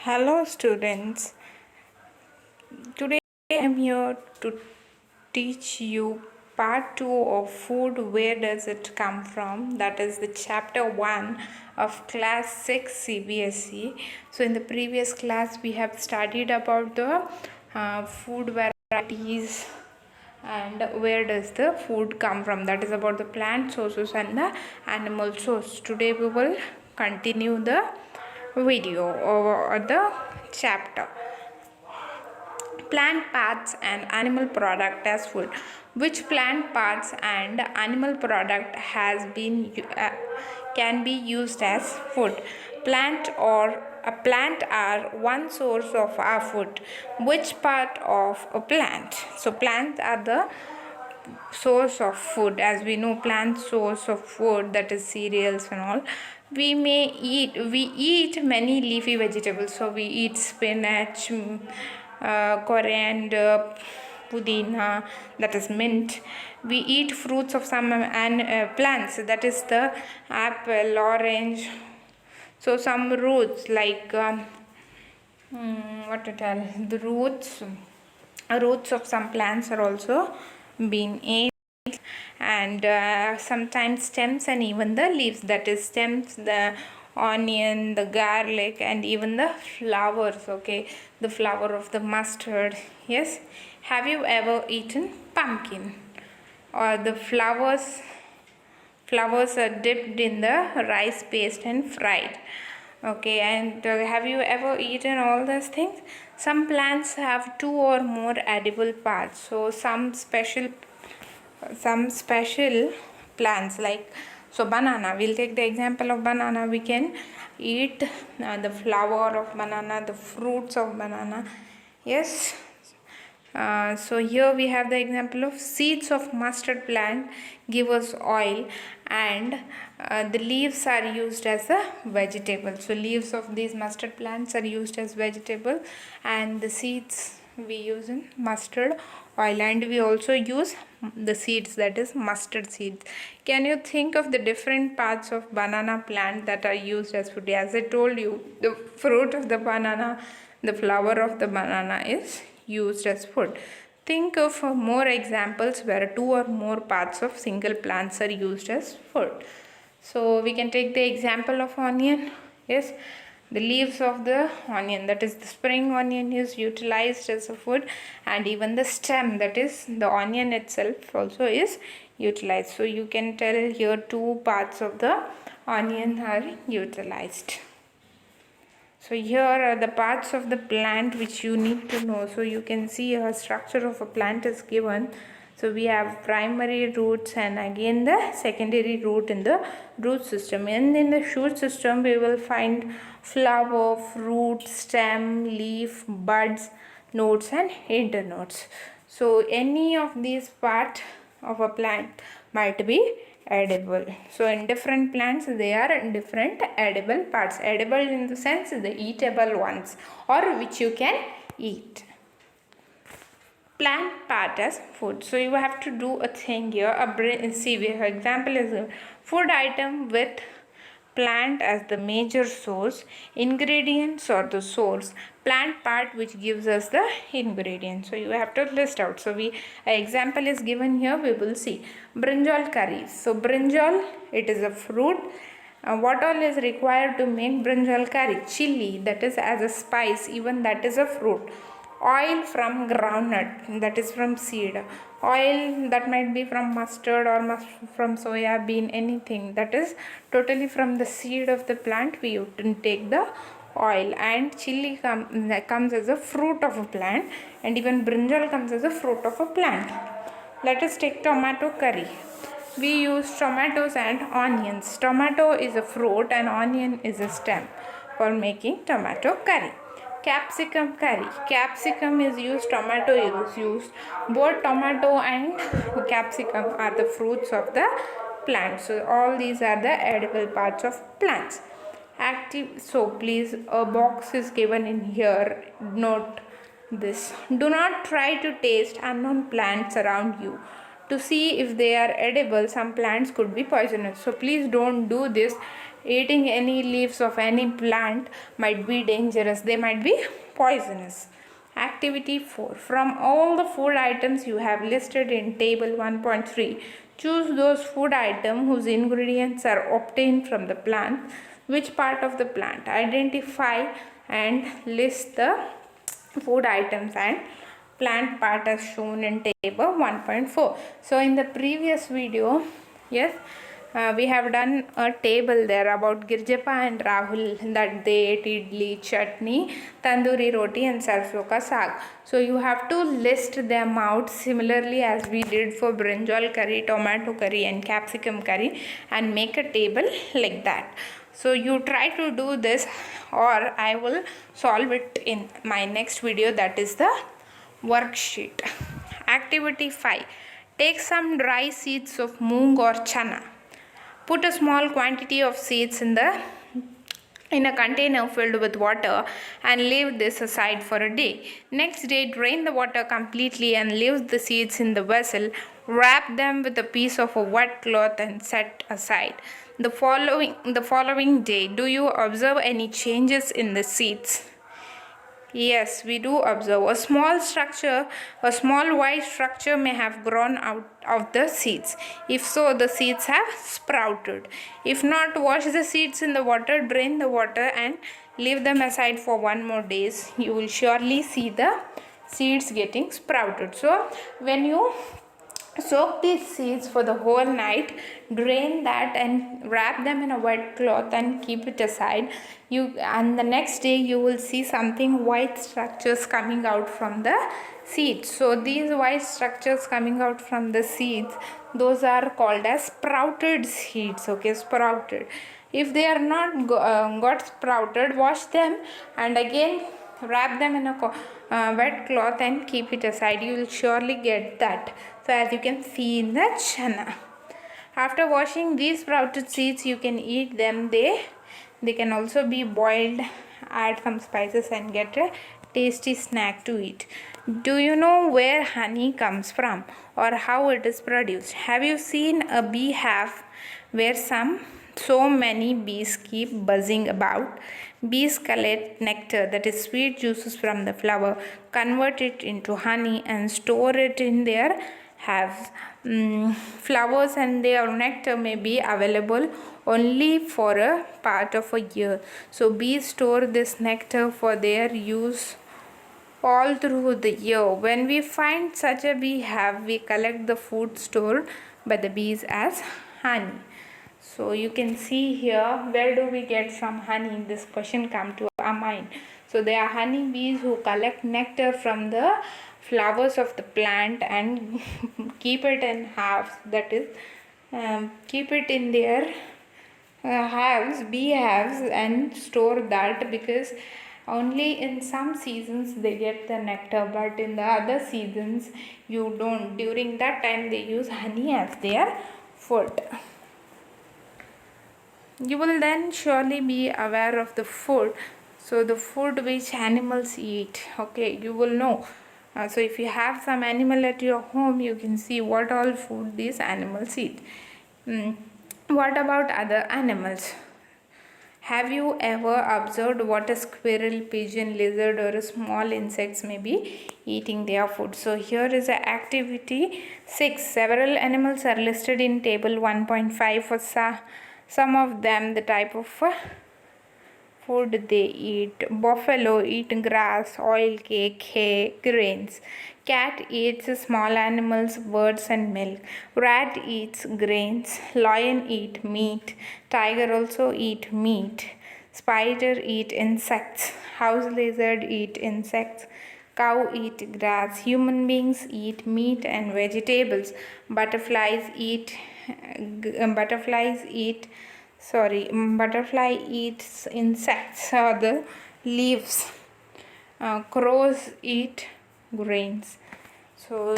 Hello students, today I am here to teach you part 2 of food, where does it come from. That is the chapter 1 of class 6 cbse. So in the previous class we have studied about the food varieties and where does the food come from, that is about the plant sources and the animal source. Today we will continue the video or the chapter plant parts and animal product as food. Which plant parts and animal product has been can be used as food? Plant or a plant are one source of our food. Which part of a plant? So plants are the source of food. As we know, plant source of food, that is cereals and all. We eat many leafy vegetables. So we eat spinach, coriander, pudina, that is mint. We eat fruits of some plants, that is the apple, orange. So some roots like what to tell, the roots of some plants are also being eaten, and sometimes stems and even the leaves, that is stems, the onion, the garlic, and even the flowers. Okay, the flower of the mustard. Yes, have you ever eaten pumpkin or the flowers are dipped in the rice paste and fried? Okay, and have you ever eaten all those things? Some plants have two or more edible parts. So some special plants, like, so banana, we'll take the example of banana. We can eat the flower of banana, the fruits of banana. Yes. So here we have the example of seeds of mustard plant give us oil, and the leaves are used as a vegetable. So leaves of these mustard plants are used as vegetable, and the seeds we use in mustard oil, and we also use the seeds, that is mustard seeds. Can you think of the different parts of banana plant that are used as food? As I told you, the fruit of the banana, the flower of the banana is used as food. Think of more examples where two or more parts of single plants are used as food. So we can take the example of onion. Yes, the leaves of the onion, that is the spring onion, is utilized as a food, and even the stem, that is the onion itself, also is utilized. So you can tell here two parts of the onion are utilized. So here are the parts of the plant which you need to know. So you can see a structure of a plant is given. So we have primary roots and again the secondary root in the root system. And in the shoot system we will find flower, fruit, stem, leaf, buds, nodes and internodes. So any of these parts of a plant might be edible. So in different plants they are different edible parts. Edible in the sense the eatable ones, or which you can eat. Plant part as food. So you have to do a thing here. See, example is a food item with plant as the major source, ingredients or the source, plant part which gives us the ingredients. So you have to list out. So example is given here. We will see brinjal curry. So brinjal, it is a fruit. What all is required to make brinjal curry? Chili, that is as a spice, even that is a fruit. Oil from groundnut, that is from seed. Oil that might be from mustard or from soya bean, anything that is totally from the seed of the plant, we take the oil. And chili comes as a fruit of a plant, and even brinjal comes as a fruit of a plant. Let us take tomato curry. We use tomatoes and onions. Tomato is a fruit and onion is a stem for making tomato curry. Capsicum curry. Capsicum is used, tomato is used. Both tomato and capsicum are the fruits of the plant. So all these are the edible parts of plants. So please, a box is given in here. Note this. Do not try to taste unknown plants around you to see if they are edible. Some plants could be poisonous. So please don't do this. eating any leaves of any plant might be dangerous, they might be poisonous. Activity 4. From all the food items you have listed in table 1.3, choose those food items whose ingredients are obtained from the plant. Which part of the plant? Identify and list the food items and plant part as shown in table 1.4. So in the previous video, yes, we have done a table there about Girjapa and Rahul, that they ate idli, chutney, tandoori roti and sarson ka saag. So you have to list them out similarly as we did for brinjal curry, tomato curry and capsicum curry, and make a table like that. So you try to do this, or I will solve it in my next video, that is the worksheet. Activity 5. Take some dry seeds of moong or chana. Put a small quantity of seeds in a container filled with water and leave this aside for a day. Next day, drain the water completely and leave the seeds in the vessel. Wrap them with a piece of a wet cloth and set aside. The following day, do you observe any changes in the seeds? Yes, we do observe a small white structure may have grown out of the seeds. If so, the seeds have sprouted. If not, wash the seeds in the water, drain the water and leave them aside for 1 more days. You will surely see the seeds getting sprouted. So, when you soak these seeds for the whole night, drain that and wrap them in a wet cloth and keep it aside. And the next day you will see something white structures coming out from the seeds. So these white structures coming out from the seeds, those are called as sprouted seeds. Okay, sprouted. If they are not got sprouted, wash them and again wrap them in a wet cloth and keep it aside. You will surely get that. So as you can see in the chana, after washing these sprouted seeds, you can eat them. They can also be boiled, add some spices and get a tasty snack to eat. Do you know where honey comes from or how it is produced? Have you seen a beehive where so many bees keep buzzing about? Bees collect nectar, that is sweet juices from the flower, convert it into honey and store it in their hives. Flowers and their nectar may be available only for a part of a year. So bees store this nectar for their use all through the year. When we find such a beehive, we collect the food stored by the bees as honey. So you can see here, where do we get some honey? This question come to our mind. So they are honey bees who collect nectar from the flowers of the plant and keep it in hives, that is keep it in their beehives and store that, because only in some seasons they get the nectar, but in the other seasons you don't. During that time they use honey as their food. You will then surely be aware of the food. So the food which animals eat, okay, you will know. So if you have some animal at your home, you can see what all food these animals eat. What about other animals? Have you ever observed what a squirrel, pigeon, lizard or small insects may be eating their food? So here is a activity 6. Several animals are listed in table 1.5. For some of them, the type of food they eat. Buffalo eat grass, oil cake, hay, grains. Cat eats small animals, birds and milk. Rat eats grains. Lion eat meat. Tiger also eat meat. Spider eat insects. House lizard eat insects. Cow eat grass. Human beings eat meat and vegetables. Butterfly eats insects or the leaves. Crows eat grains. So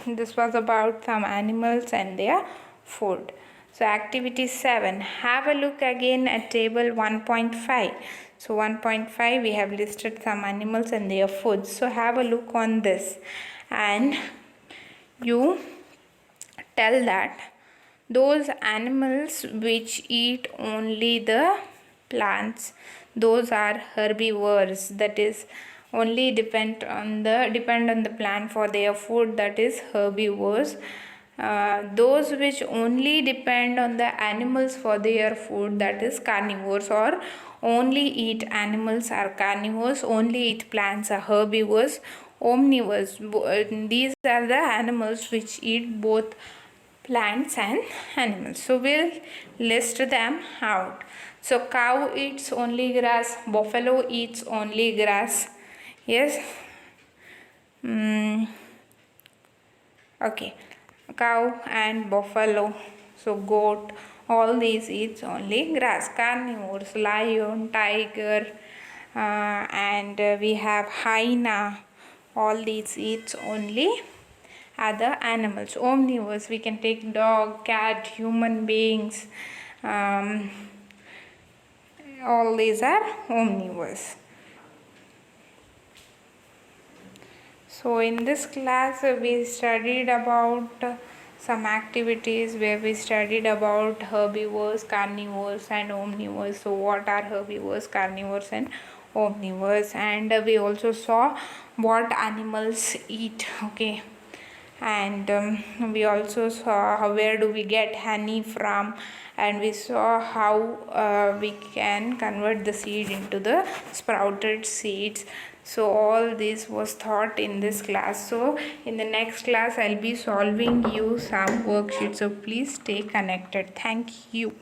this was about some animals and their food. So activity 7. Have a look again at table 1.5. So 1.5 we have listed some animals and their food. So have a look on this and you tell that those animals which eat only the plants, those are herbivores, that is only depend on the plant for their food, that is herbivores. Those which only depend on the animals for their food, that is carnivores, or only eat animals are carnivores, only eat plants are herbivores. Omnivores, these are the animals which eat both plants and animals. So we'll list them out. So cow eats only grass, buffalo eats only grass. Yes. Okay, cow and buffalo, so goat, all these eats only grass. Carnivores, lion, tiger, and we have hyena, all these eats only other animals. Omnivores, we can take dog, cat, human beings, all these are omnivores. So in this class we studied about some activities where we studied about herbivores, carnivores and omnivores. So what are herbivores, carnivores and omnivores, and we also saw what animals eat. Okay, and we also saw where do we get honey from, and we saw how we can convert the seed into the sprouted seeds. So all this was taught in this class. So in the next class I'll be solving you some worksheets, so please stay connected. Thank you.